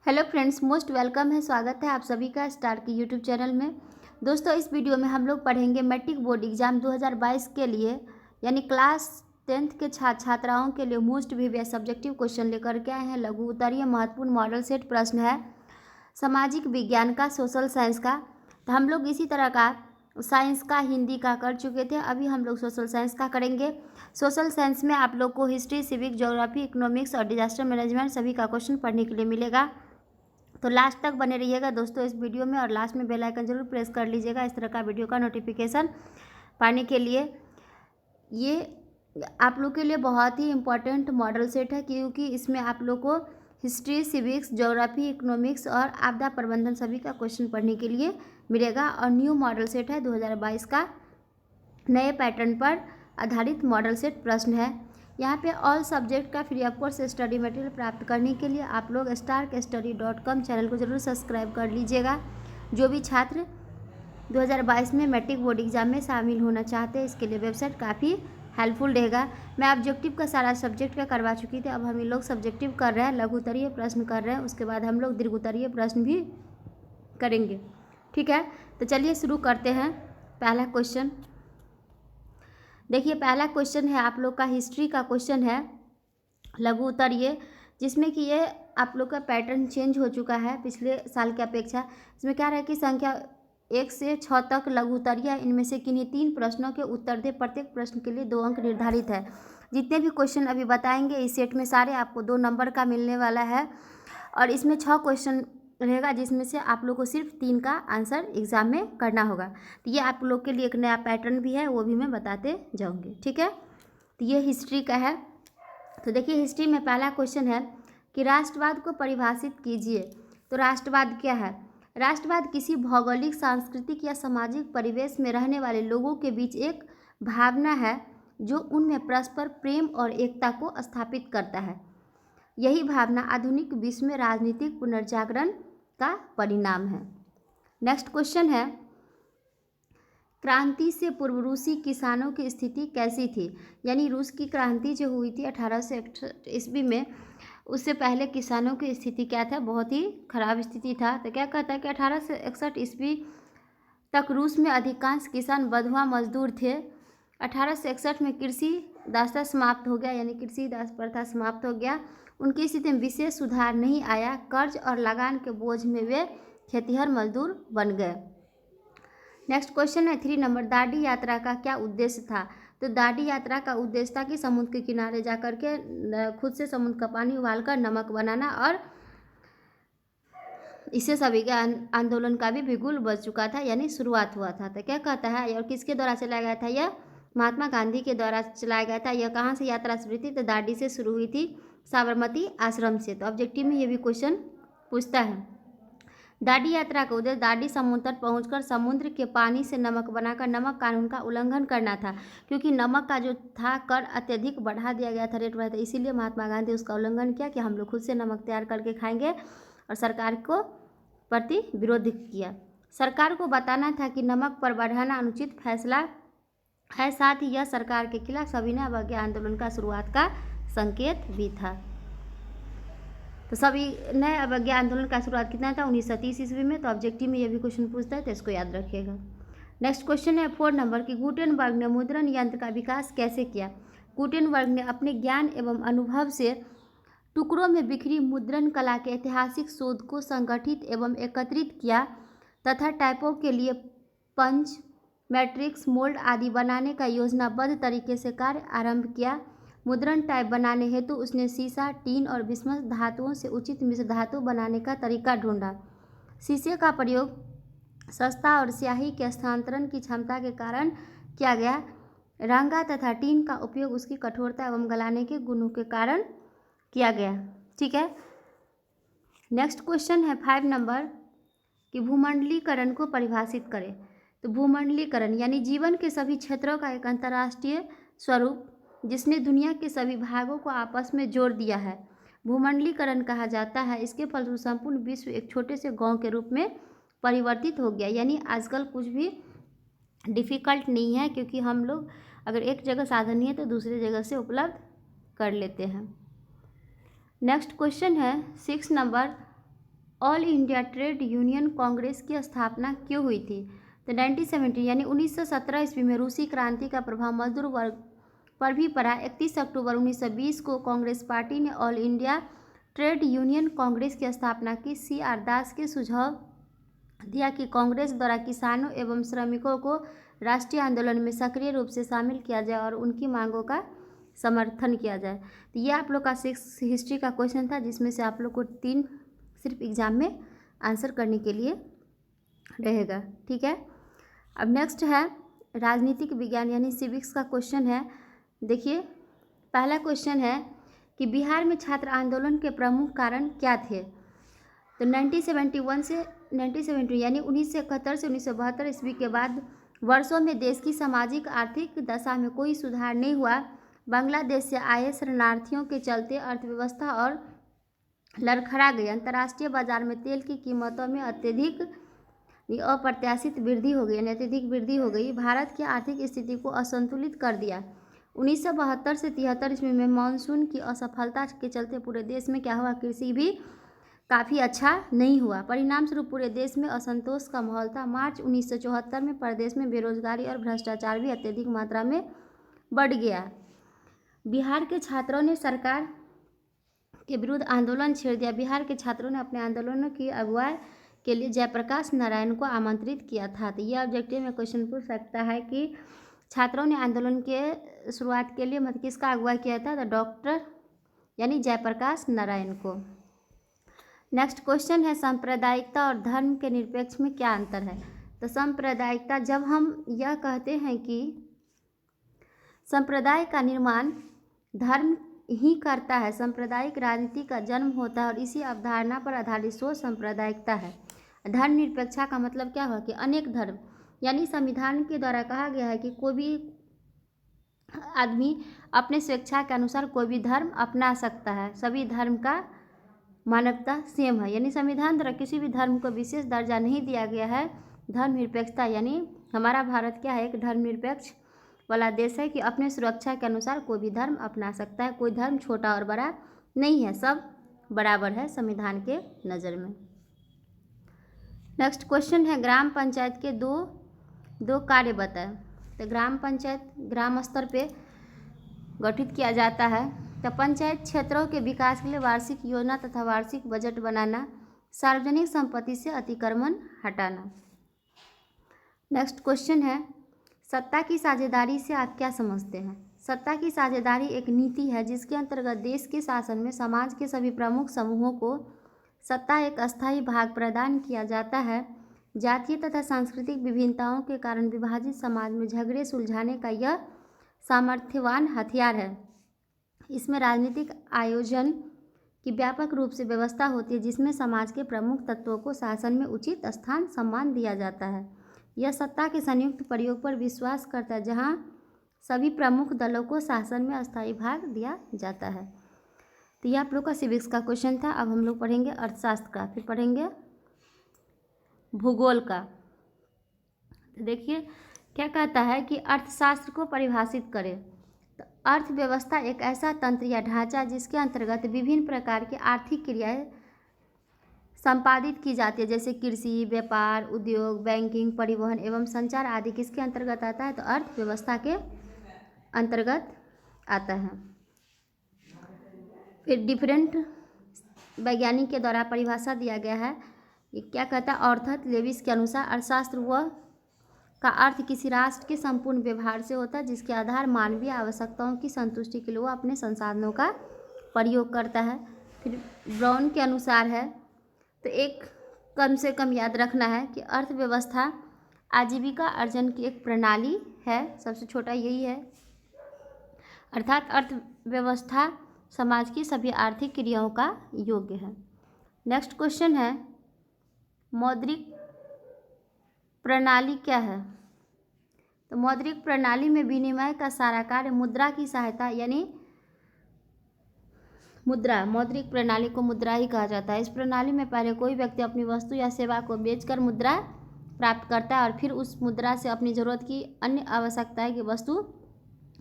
Hello friends, most welcome है। स्वागत है आप सभी का स्टार की यूट्यूब चैनल में। दोस्तों, इस वीडियो में हम लोग पढ़ेंगे मैट्रिक बोर्ड एग्जाम 2022 के लिए, यानी क्लास 10th के छात्राओं के लिए मोस्ट प्रीवियस सब्जेक्टिव क्वेश्चन लेकर के आए हैं। लघु उत्तरीय महत्वपूर्ण मॉडल सेट प्रश्न है सामाजिक विज्ञान का, सोशल साइंस का। तो हम लोग इसी तरह का साइंस का, हिंदी का कर चुके थे। अभी हम लोग सोशल साइंस का करेंगे। सोशल साइंस में आप लोग को हिस्ट्री, सिविक, ज्योग्राफी, इकोनॉमिक्स और डिजास्टर मैनेजमेंट सभी का क्वेश्चन पढ़ने के लिए मिलेगा। तो लास्ट तक बने रहिएगा दोस्तों इस वीडियो में, और लास्ट में बेल आइकन जरूर प्रेस कर लीजिएगा इस तरह का वीडियो का नोटिफिकेशन पाने के लिए। ये आप लोग के लिए बहुत ही इम्पोर्टेंट मॉडल सेट है, क्योंकि इसमें आप लोग को हिस्ट्री, सिविक्स, ज्योग्राफी, इकोनॉमिक्स और आपदा प्रबंधन सभी का क्वेश्चन पढ़ने के लिए मिलेगा। और न्यू मॉडल सेट है 2022 का, नए पैटर्न पर आधारित मॉडल सेट प्रश्न है। यहाँ पे ऑल सब्जेक्ट का free of course study material प्राप्त करने के लिए आप लोग starkstudy.com चैनल को ज़रूर सब्सक्राइब कर लीजिएगा। जो भी छात्र 2022 में मैट्रिक बोर्ड एग्जाम में शामिल होना चाहते हैं, इसके लिए वेबसाइट काफ़ी हेल्पफुल रहेगा। मैं ऑब्जेक्टिव का सारा सब्जेक्ट का करवा चुकी थी। अब हम लोग सब्जेक्टिव कर रहे हैं, लघु उत्तरीय प्रश्न कर रहे हैं, उसके बाद हम लोग दीर्घ उत्तरीय प्रश्न भी करेंगे। ठीक है, तो चलिए शुरू करते हैं। पहला क्वेश्चन देखिए, पहला क्वेश्चन है आप लोग का हिस्ट्री का क्वेश्चन है, लघु उत्तरीय, जिसमें कि ये आप लोग का पैटर्न चेंज हो चुका है पिछले साल की अपेक्षा। इसमें क्या रहा कि संख्या 1 से 6 तक लघु उत्तरीय, इनमें से किन्हीं 3 प्रश्नों के उत्तर दे। प्रत्येक प्रश्न के लिए 2 अंक निर्धारित है। जितने भी क्वेश्चन अभी बताएंगे इस सेट में सारे आपको 2 नंबर का मिलने वाला है, और इसमें 6 क्वेश्चन रहेगा, जिसमें से आप लोग को सिर्फ 3 का आंसर एग्जाम में करना होगा। तो ये आप लोग के लिए एक नया पैटर्न भी है, वो भी मैं बताते जाऊंगी। ठीक है, तो ये हिस्ट्री का है। तो देखिए, हिस्ट्री में पहला क्वेश्चन है कि राष्ट्रवाद को परिभाषित कीजिए। तो राष्ट्रवाद क्या है? राष्ट्रवाद किसी भौगोलिक, सांस्कृतिक या सामाजिक परिवेश में रहने वाले लोगों के बीच एक भावना है जो उनमें परस्पर प्रेम और एकता को स्थापित करता है। यही भावना आधुनिक विश्व में राजनीतिक पुनर्जागरण का परिणाम है। नेक्स्ट क्वेश्चन है, क्रांति से पूर्व रूसी किसानों की स्थिति कैसी थी? यानी रूस की क्रांति जो हुई थी 1861 ईस्वी में, उससे पहले किसानों की स्थिति क्या था? बहुत ही खराब स्थिति था। तो क्या कहता है कि 1861 ईस्वी तक रूस में अधिकांश किसान बंधुआ मजदूर थे। 1861 में कृषि दासता समाप्त हो गया, यानी कृषि दास प्रथा समाप्त हो गया। उनकी स्थिति में विशेष सुधार नहीं आया। कर्ज और लगान के बोझ में वे खेतिहर मजदूर बन गए। नेक्स्ट क्वेश्चन है 3 नंबर, दांडी यात्रा का क्या उद्देश्य था? तो दांडी यात्रा का उद्देश्य था कि समुद्र के किनारे जाकर के खुद से समुद्र का पानी उबालकर नमक बनाना, और इससे सभी के आंदोलन का भी बिगुल बज चुका था, यानी शुरुआत हुआ था। तो क्या कहता है, और किसके द्वारा चलाया गया था? यह महात्मा गांधी के द्वारा चलाया गया था। यह कहाँ से यात्रा शुरू थी? तो दांडी से शुरू हुई थी, साबरमती आश्रम से। तो ऑब्जेक्टिव में ये भी क्वेश्चन पूछता है। दांडी यात्रा का उद्देश्य दांडी समुद्र तक पहुंचकर समुद्र के पानी से नमक बनाकर नमक कानून का उल्लंघन करना था, क्योंकि नमक का जो था कर अत्यधिक बढ़ा दिया गया था, रेट बढ़ा था। इसीलिए महात्मा गांधी उसका उल्लंघन किया कि हम लोग खुद से नमक तैयार करके खाएंगे, और सरकार को प्रति विरोध किया। सरकार को बताना था कि नमक पर बढ़ाना अनुचित फैसला है। साथ ही यह सरकार के खिलाफ सविनय अवज्ञा आंदोलन का शुरुआत का संकेत भी था। तो सविनय अवज्ञा आंदोलन का शुरुआत कितना था? 1930 ईस्वी में। तो ऑब्जेक्टिव में यह भी क्वेश्चन पूछता है, तो इसको याद रखिएगा। नेक्स्ट क्वेश्चन है 4 नंबर की, गुटेनबर्ग ने मुद्रण यंत्र का विकास कैसे किया? गुटेनबर्ग ने अपने ज्ञान एवं अनुभव से टुकड़ों में बिखरी मुद्रण कला के ऐतिहासिक शोध को संगठित एवं एकत्रित किया, तथा टाइपों के लिए पंच, मैट्रिक्स, मोल्ड आदि बनाने का योजनाबद्ध तरीके से कार्य आरंभ किया। मुद्रण टाइप बनाने हेतु उसने सीसा, टीन और बिस्मथ धातुओं से उचित मिश्र धातु बनाने का तरीका ढूंढा। शीशे का प्रयोग सस्ता और स्याही के स्थानांतरण की क्षमता के कारण किया गया। रंगा तथा टीन का उपयोग उसकी कठोरता एवं गलाने के गुणों के कारण किया गया। ठीक है, नेक्स्ट क्वेश्चन है 5 नंबर कि भूमंडलीकरण को परिभाषित करें। तो भूमंडलीकरण यानी जीवन के सभी क्षेत्रों का एक अंतर्राष्ट्रीय स्वरूप, जिसने दुनिया के सभी भागों को आपस में जोड़ दिया है, भूमंडलीकरण कहा जाता है। इसके फलस्वरूप संपूर्ण विश्व एक छोटे से गांव के रूप में परिवर्तित हो गया। यानी आजकल कुछ भी डिफ़िकल्ट नहीं है, क्योंकि हम लोग अगर एक जगह साधन नहीं है तो दूसरी जगह से उपलब्ध कर लेते हैं। नेक्स्ट क्वेश्चन है 6 number, all India trade union Congress की स्थापना क्यों हुई थी? तो 1917 यानी 1917 ईस्वी में रूसी क्रांति का प्रभाव मजदूर वर्ग पर भी पड़ा। 31 अक्टूबर 1920 को कांग्रेस पार्टी ने all India trade union Congress की स्थापना की। CR दास के सुझाव दिया कि कांग्रेस द्वारा किसानों एवं श्रमिकों को राष्ट्रीय आंदोलन में सक्रिय रूप से शामिल किया जाए और उनकी मांगों का समर्थन किया जाए। तो ये आप लोग का 6 हिस्ट्री का क्वेश्चन था, जिसमें से आप लोग को 3 सिर्फ एग्जाम में आंसर करने के लिए रहेगा। ठीक है, अब नेक्स्ट है राजनीतिक विज्ञान यानी सिविक्स का क्वेश्चन है। देखिए, पहला क्वेश्चन है कि बिहार में छात्र आंदोलन के प्रमुख कारण क्या थे? तो 1971 से 1970 यानी 1971 से 1972 ईस्वी के बाद वर्षों में देश की सामाजिक आर्थिक दशा में कोई सुधार नहीं हुआ। बांग्लादेश से आए शरणार्थियों के चलते अर्थव्यवस्था और लड़खड़ा गई। अंतर्राष्ट्रीय बाजार में तेल की कीमतों में अत्यधिक अप्रत्याशित वृद्धि हो गई, यानी अत्यधिक वृद्धि हो गई। भारत की आर्थिक स्थिति को असंतुलित कर दिया। 1972 से 73 ईस्वी में मानसून की असफलता के चलते पूरे देश में क्या हुआ? कृषि भी काफ़ी अच्छा नहीं हुआ। परिणाम स्वरूप पूरे देश में असंतोष का माहौल था। मार्च 1974 में प्रदेश में बेरोजगारी और भ्रष्टाचार भी अत्यधिक मात्रा में बढ़ गया। बिहार के छात्रों ने सरकार के विरुद्ध आंदोलन छेड़ दिया। बिहार के छात्रों ने अपने आंदोलनों की अगुवाई के लिए जयप्रकाश नारायण को आमंत्रित किया था। तो यह ऑब्जेक्टिव में क्वेश्चन पूछ सकता है कि छात्रों ने आंदोलन के शुरुआत के लिए मतलब किसका अगुवाई किया था? तो डॉक्टर यानी जयप्रकाश नारायण को। नेक्स्ट क्वेश्चन है सांप्रदायिकता और धर्म के निरपेक्ष में क्या अंतर है? तो सांप्रदायिकता, जब हम यह कहते हैं कि संप्रदाय का निर्माण धर्म ही करता है, सांप्रदायिक राजनीति का जन्म होता है और इसी अवधारणा पर आधारित सोच सांप्रदायिकता है। धर्मनिरपेक्षता का मतलब क्या हुआ? कि अनेक धर्म, यानी संविधान के द्वारा कहा गया है कि कोई भी आदमी अपने स्वेच्छा के अनुसार कोई भी धर्म अपना सकता है। सभी धर्म का मानवता सेम है, यानी संविधान द्वारा किसी भी धर्म को विशेष दर्जा नहीं दिया गया है। धर्मनिरपेक्षता यानी हमारा भारत क्या है? एक धर्मनिरपेक्ष वाला देश है कि अपने सुरक्षा के अनुसार कोई भी धर्म अपना सकता है। कोई धर्म छोटा और बड़ा नहीं है, सब बराबर है संविधान के नज़र में। नेक्स्ट क्वेश्चन है ग्राम पंचायत के दो कार्य बताएं। तो ग्राम पंचायत ग्राम स्तर पे गठित किया जाता है। तो पंचायत क्षेत्रों के विकास के लिए वार्षिक योजना तथा वार्षिक बजट बनाना, सार्वजनिक संपत्ति से अतिक्रमण हटाना। नेक्स्ट क्वेश्चन है सत्ता की साझेदारी से आप क्या समझते हैं? सत्ता की साझेदारी एक नीति है जिसके अंतर्गत देश के शासन में समाज के सभी प्रमुख समूहों को सत्ता एक अस्थायी भाग प्रदान किया जाता है। जातीय तथा सांस्कृतिक विभिन्नताओं के कारण विभाजित समाज में झगड़े सुलझाने का यह सामर्थ्यवान हथियार है। इसमें राजनीतिक आयोजन की व्यापक रूप से व्यवस्था होती है जिसमें समाज के प्रमुख तत्वों को शासन में उचित स्थान सम्मान दिया जाता है। यह सत्ता के संयुक्त प्रयोग पर विश्वास करता है जहां सभी प्रमुख दलों को शासन में अस्थायी भाग दिया जाता है। तो यह आप लोग का सिविक्स का क्वेश्चन था। अब हम लोग पढ़ेंगे अर्थशास्त्र का, फिर पढ़ेंगे भूगोल का। तो देखिए क्या कहता है कि अर्थशास्त्र को परिभाषित करें। तो अर्थव्यवस्था एक ऐसा तंत्र या ढांचा जिसके अंतर्गत विभिन्न प्रकार की आर्थिक क्रियाएं संपादित की जाती है, जैसे कृषि, व्यापार, उद्योग, बैंकिंग, परिवहन एवं संचार आदि किसके अंतर्गत आता है? तो अर्थव्यवस्था के अंतर्गत आता है। फिर डिफरेंट वैज्ञानिक के द्वारा परिभाषा दिया गया है। ये क्या कहता है? ऑर्थर लेविस के अनुसार अर्थशास्त्र वह का अर्थ किसी राष्ट्र के संपूर्ण व्यवहार से होता है जिसके आधार मानवीय आवश्यकताओं की संतुष्टि के लिए वो अपने संसाधनों का प्रयोग करता है। फिर ब्राउन के अनुसार है, तो एक कम से कम याद रखना है कि अर्थव्यवस्था आजीविका अर्जन की एक प्रणाली है, सबसे छोटा यही है। अर्थात अर्थव्यवस्था समाज की सभी आर्थिक क्रियाओं का योग्य है। नेक्स्ट क्वेश्चन है मौद्रिक प्रणाली क्या है? तो मौद्रिक प्रणाली में विनिमय का सारा कार्य मुद्रा की सहायता यानी मुद्रा, मौद्रिक प्रणाली को मुद्रा ही कहा जाता है। इस प्रणाली में पहले कोई व्यक्ति अपनी वस्तु या सेवा को बेचकर मुद्रा प्राप्त करता है और फिर उस मुद्रा से अपनी ज़रूरत की अन्य आवश्यकताएं की वस्तु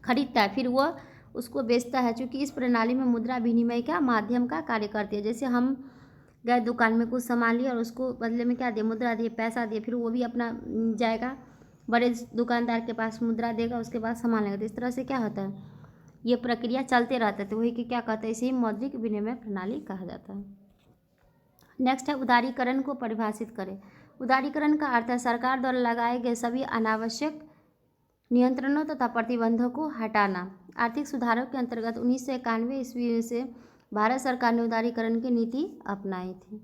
खरीदता है, फिर वह उसको बेचता है। चूँकि इस प्रणाली में मुद्रा विनिमय का माध्यम का कार्य करती है। जैसे हम गए दुकान में कुछ सामान लिया और उसको बदले में क्या दिए, मुद्रा दिए, पैसा दिए, फिर वो भी अपना जाएगा बड़े दुकानदार के पास, मुद्रा देगा, उसके बाद सामान लेगा। तो इस तरह से क्या होता है, ये प्रक्रिया चलते रहता है। तो वही कि क्या कहते हैं, इसे ही मौद्रिक विनिमय प्रणाली कहा जाता है। नेक्स्ट है उदारीकरण को परिभाषित करें। उदारीकरण का अर्थ है सरकार द्वारा लगाए गए सभी अनावश्यक नियंत्रणों तथा प्रतिबंधों को हटाना। आर्थिक सुधारों के अंतर्गत 1991 ईस्वी से भारत सरकार ने उदारीकरण की नीति अपनाई थी।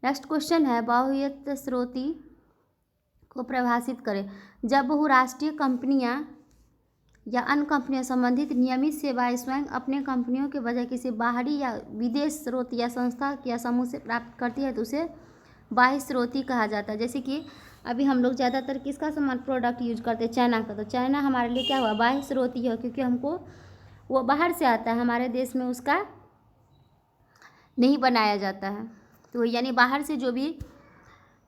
नेक्स्ट क्वेश्चन है बहुहित स्रोती को परिभाषित करें। जब बहुराष्ट्रीय कंपनियां या अन्य कंपनियां संबंधित नियमित सेवाएं स्वयं अपने कंपनियों के बजाय किसी बाहरी या विदेश स्रोत या संस्था या समूह से प्राप्त करती है तो उसे बाह्य स्रोती कहा जाता है। जैसे कि अभी हम लोग ज़्यादातर किसका सामान प्रोडक्ट यूज करते हैं, चाइना का। तो चाइना हमारे लिए क्या हुआ, बाह्य स्रोती है, क्योंकि हमको वो बाहर से आता है, हमारे देश में उसका नहीं बनाया जाता है। तो यानी बाहर से जो भी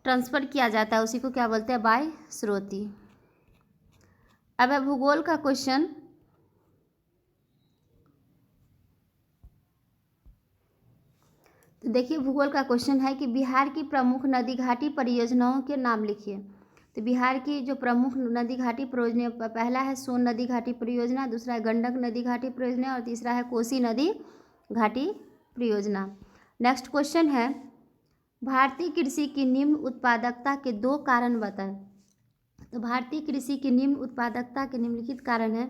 ट्रांसफ़र किया जाता है उसी को क्या बोलते हैं, बाह्य स्रोती। अब है भूगोल का क्वेश्चन। तो देखिए भूगोल का क्वेश्चन है कि बिहार की प्रमुख नदी घाटी परियोजनाओं के नाम लिखिए। तो बिहार की जो प्रमुख नदी घाटी परियोजना, पहला है सोन नदी घाटी परियोजना, दूसरा है गंडक नदी घाटी परियोजना और तीसरा है कोसी नदी घाटी परियोजना। नेक्स्ट क्वेश्चन है भारतीय कृषि की निम्न उत्पादकता के 2 कारण बताएं। तो भारतीय कृषि की निम्न उत्पादकता के निम्नलिखित कारण है।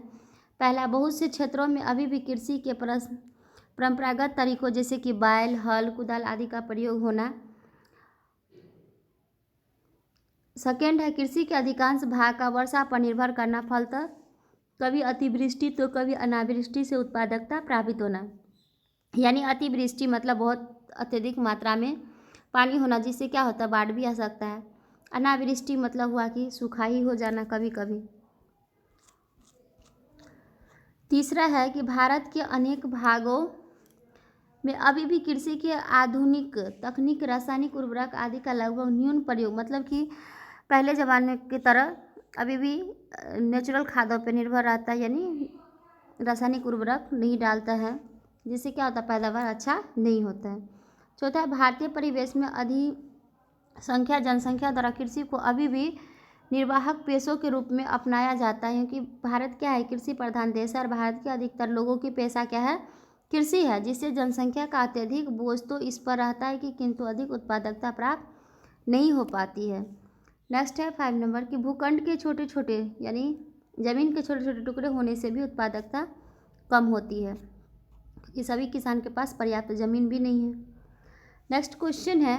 पहला, बहुत से क्षेत्रों में अभी भी कृषि के परंपरागत तरीकों जैसे कि बैल, हल, कुदाल आदि का प्रयोग होना। सेकेंड है कृषि के अधिकांश भाग का वर्षा पर निर्भर करना, फलतः कभी अतिवृष्टि तो कभी अनावृष्टि से उत्पादकता प्राप्त होना। यानी अतिवृष्टि मतलब बहुत अत्यधिक मात्रा में पानी होना, जिससे क्या होता है, बाढ़ भी आ सकता है। अनावृष्टि मतलब हुआ कि सूखा ही हो जाना कभी कभी। तीसरा है कि भारत के अनेक भागों में अभी भी कृषि के आधुनिक तकनीक, रासायनिक उर्वरक आदि का लगभग न्यून प्रयोग, मतलब कि पहले ज़माने की तरह अभी भी नेचुरल खादों पर निर्भर रहता है, यानी रासायनिक उर्वरक नहीं डालता है, जिससे क्या होता है, पैदावार अच्छा नहीं होता है। चौथा है भारतीय परिवेश में अधिक संख्या जनसंख्या द्वारा कृषि को अभी भी निर्वाहक पेशों के रूप में अपनाया जाता है, क्योंकि भारत क्या है, कृषि प्रधान देश है और भारत के अधिकतर लोगों की पेशा क्या है, कृषि है, जिससे जनसंख्या का अत्यधिक बोझ तो इस पर रहता है कि किंतु अधिक उत्पादकता प्राप्त नहीं हो पाती है। नेक्स्ट है 5 नंबर कि भूखंड के छोटे छोटे यानी ज़मीन के छोटे छोटे टुकड़े होने से भी उत्पादकता कम होती है, क्योंकि सभी किसान के पास पर्याप्त ज़मीन भी नहीं है। नेक्स्ट क्वेश्चन है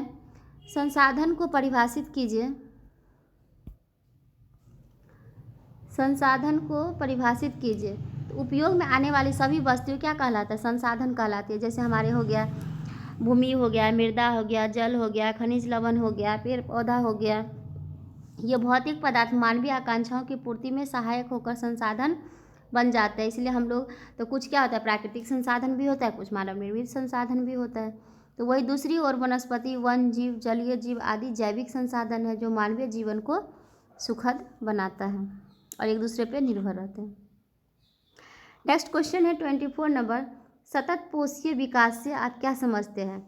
संसाधन को परिभाषित कीजिए। संसाधन को परिभाषित कीजिए। तो उपयोग में आने वाली सभी वस्तुएं क्या कहलाता है, संसाधन कहलाती है। जैसे हमारे हो गया भूमि, हो गया मृदा, हो गया जल, हो गया खनिज लवण, हो गया पेड़ पौधा, हो गया ये भौतिक पदार्थ मानवीय आकांक्षाओं की पूर्ति में सहायक होकर संसाधन बन जाते हैं। इसलिए हम लोग तो कुछ क्या होता है, प्राकृतिक संसाधन भी होता है, कुछ मानव निर्मित संसाधन भी होता है। तो वही दूसरी ओर वनस्पति, वन जीव, जलीय जीव आदि जैविक संसाधन है जो मानवीय जीवन को सुखद बनाता है और एक दूसरे पर निर्भर रहते हैं। नेक्स्ट क्वेश्चन है 24 नंबर, सतत पोषीय विकास से आप क्या समझते हैं।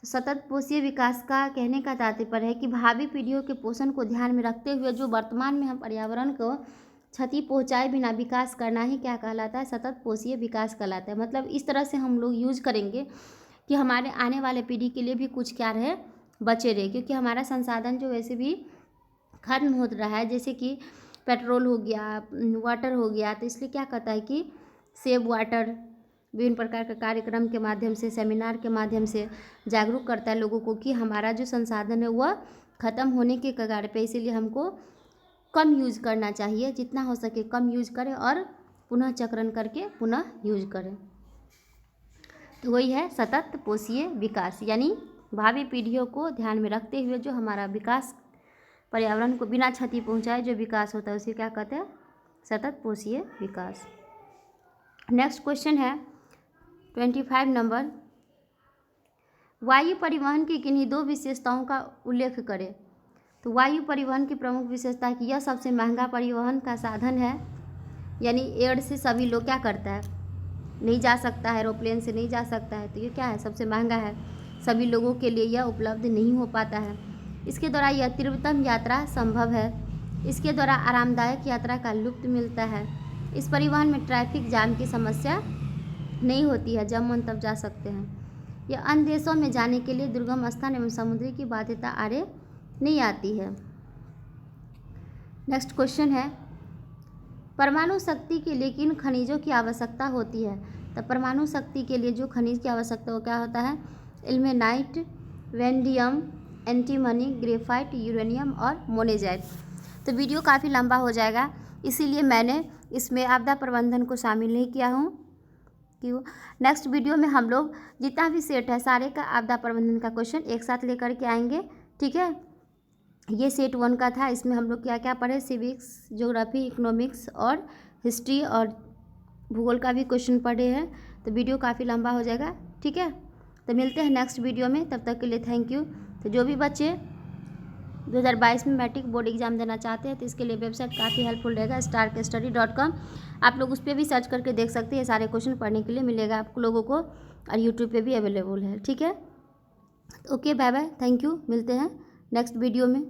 तो सतत पोषीय विकास का कहने का तात्पर्य है कि भावी पीढ़ियों के पोषण को ध्यान में रखते हुए जो वर्तमान में हम पर्यावरण को क्षति पहुंचाए बिना विकास करना ही क्या कहलाता है, सतत पोषीय विकास कहलाता है। मतलब इस तरह से हम लोग यूज करेंगे कि हमारे आने वाले पीढ़ी के लिए भी कुछ क्या रहे, बचे रहे, क्योंकि हमारा संसाधन जो वैसे भी खत्म हो रहा है, जैसे कि पेट्रोल हो गया, वाटर हो गया। तो इसलिए क्या कहता है कि सेव वाटर विभिन्न प्रकार के कार्यक्रम के माध्यम से, सेमिनार के माध्यम से जागरूक करता है लोगों को कि हमारा जो संसाधन है वह ख़त्म होने के कगार पे, इसीलिए हमको कम यूज करना चाहिए, जितना हो सके कम यूज करें और पुनः चक्रण करके पुनः यूज करें। तो वही है सतत पोषीय विकास, यानी भावी पीढ़ियों को ध्यान में रखते हुए जो हमारा विकास, पर्यावरण को बिना क्षति पहुंचाए जो विकास होता है उसे क्या कहते हैं, सतत पोषीय विकास। नेक्स्ट क्वेश्चन है 25 नंबर, वायु परिवहन की किन्हीं 2 विशेषताओं का उल्लेख करें। तो वायु परिवहन की प्रमुख विशेषता है कि यह सबसे महंगा परिवहन का साधन है, यानी एयर से सभी लोग क्या करता है, नहीं जा सकता है, एरोप्लेन से नहीं जा सकता है, तो ये क्या है, सबसे महंगा है। सभी लोगों के लिए यह उपलब्ध नहीं हो पाता है। इसके द्वारा यह तीव्रतम यात्रा संभव है। इसके द्वारा आरामदायक यात्रा का लुत्फ मिलता है। इस परिवहन में ट्रैफिक जाम की समस्या नहीं होती है, जब मन तब जा सकते हैं। यह अन्य देशों में जाने के लिए दुर्गम स्थान एवं समुद्री की बाध्यता आड़े नहीं आती है। नेक्स्ट क्वेश्चन है, परमाणु शक्ति के लिए किन खनिजों की आवश्यकता होती है? तो परमाणु शक्ति के लिए जो खनिज की आवश्यकता वो क्या होता है? इल्मेनाइट, वैंडियम, एंटीमनी, ग्रेफाइट, यूरेनियम और मोनेजाइट। तो वीडियो काफ़ी लंबा हो जाएगा, इसीलिए मैंने इसमें आपदा प्रबंधन को शामिल नहीं किया हूँ। क्यों? नेक्स्ट वीडियो में हम लोग जितना भी सेट है सारे का आपदा प्रबंधन का क्वेश्चन एक साथ लेकर के आएंगे, ठीक है। ये सेट 1 का था, इसमें हम लोग क्या क्या पढ़े? सिविक्स, ज्योग्राफी, इकोनॉमिक्स और हिस्ट्री और भूगोल का भी क्वेश्चन पढ़े हैं। तो वीडियो काफ़ी लंबा हो जाएगा, ठीक है। तो मिलते हैं नेक्स्ट वीडियो में, तब तक के लिए थैंक यू। तो जो भी बच्चे 2022 में मैट्रिक बोर्ड एग्जाम देना चाहते हैं तो इसके लिए वेबसाइट काफ़ी हेल्पफुल रहेगा, starkstudy.com। आप लोग उस पर भी सर्च करके देख सकते हैं, सारे क्वेश्चन पढ़ने के लिए मिलेगा आप लोगों को, और यूट्यूब पे भी अवेलेबल है, ठीक है। Okay, bye bye, thank you, मिलते हैं नेक्स्ट वीडियो में।